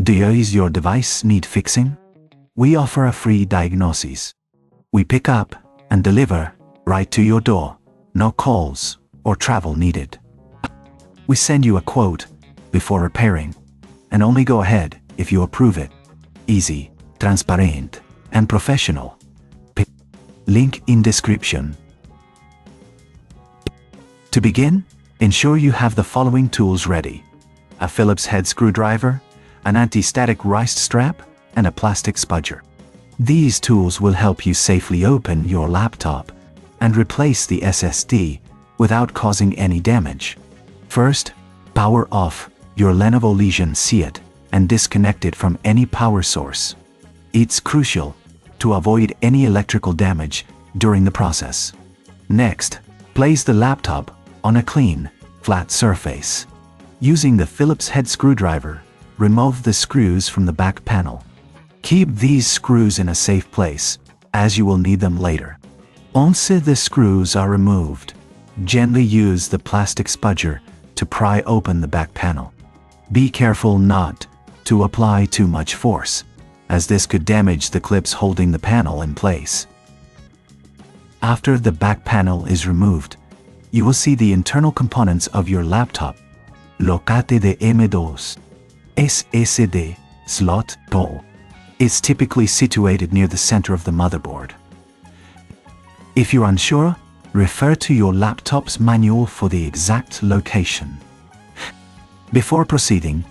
Does your device need fixing? We offer a free diagnosis. We pick up and deliver right to your door. No calls or travel needed. We send you a quote before repairing, and only go ahead if you approve it. Easy, transparent, and professional. Link in description. To begin, ensure you have the following tools ready: a Phillips head screwdriver, an anti-static wrist strap, and a plastic spudger. These tools will help you safely open your laptop and replace the SSD without causing any damage. First, power off your Lenovo Legion CONTACTO and disconnect it from any power source. It's crucial to avoid any electrical damage during the process. Next, place the laptop on a clean, flat surface. Using the Phillips head screwdriver, remove the screws from the back panel. Keep these screws in a safe place, as you will need them later. Once the screws are removed, gently use the plastic spudger to pry open the back panel. Be careful not to apply too much force, as this could damage the clips holding the panel in place. After the back panel is removed, you will see the internal components of your laptop. Locate the M2 SSD slot hole. It's typically situated near the center of the motherboard. If you're unsure, refer to your laptop's manual for the exact location. Before proceeding,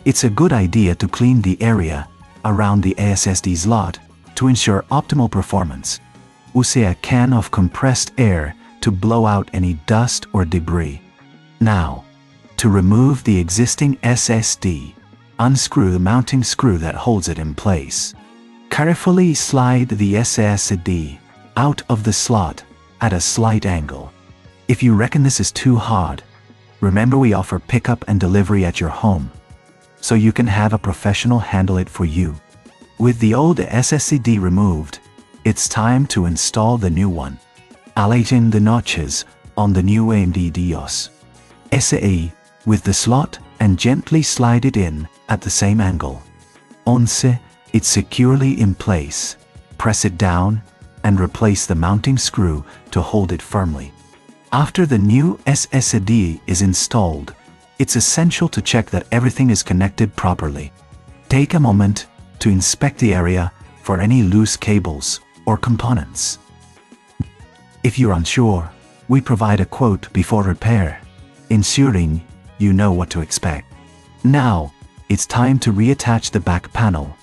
it's a good idea to clean the area around the SSD slot to ensure optimal performance. Use a can of compressed air to blow out any dust or debris. Now, to remove the existing SSD, unscrew the mounting screw that holds it in place. Carefully slide the SSD out of the slot at a slight angle. If you reckon this is too hard, remember we offer pickup and delivery at your home, so you can have a professional handle it for you. With the old SSD removed, it's time to install the new one. Align the notches on the new AMD DATOS SE with the slot and gently slide it in at the same angle. Once it's securely in place, press it down and replace the mounting screw to hold it firmly. After the new SSD is installed, it's essential to check that everything is connected properly. Take a moment to inspect the area for any loose cables or components. If you're unsure, we provide a quote before repair, ensuring you know what to expect. Now, it's time to reattach the back panel.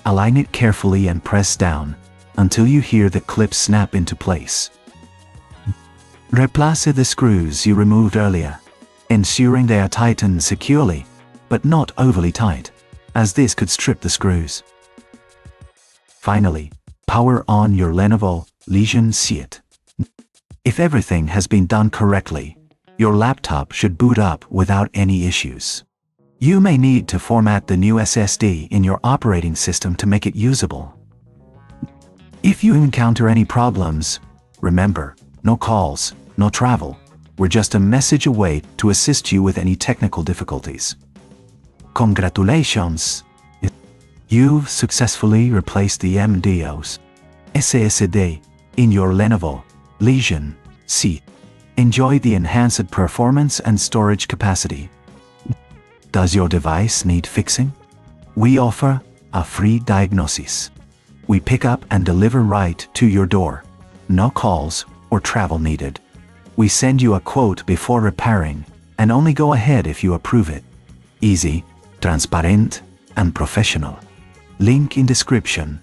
Align it carefully and press down until you hear the clip snap into place. Replace the screws you removed earlier, ensuring they are tightened securely, but not overly tight, as this could strip the screws. Finally, power on your Lenovo Legion CONTACTO. If everything has been done correctly, your laptop should boot up without any issues. You may need to format the new SSD in your operating system to make it usable. If you encounter any problems, remember, no calls, no travel. We're just a message away to assist you with any technical difficulties. Congratulations! You've successfully replaced the M2 SSD in your Lenovo Legion CONTACTO. Enjoy the enhanced performance and storage capacity. Does your device need fixing? We offer a free diagnosis. We pick up and deliver right to your door. No calls or travel needed. We send you a quote before repairing, and only go ahead if you approve it. Easy, transparent, and professional. Link in description.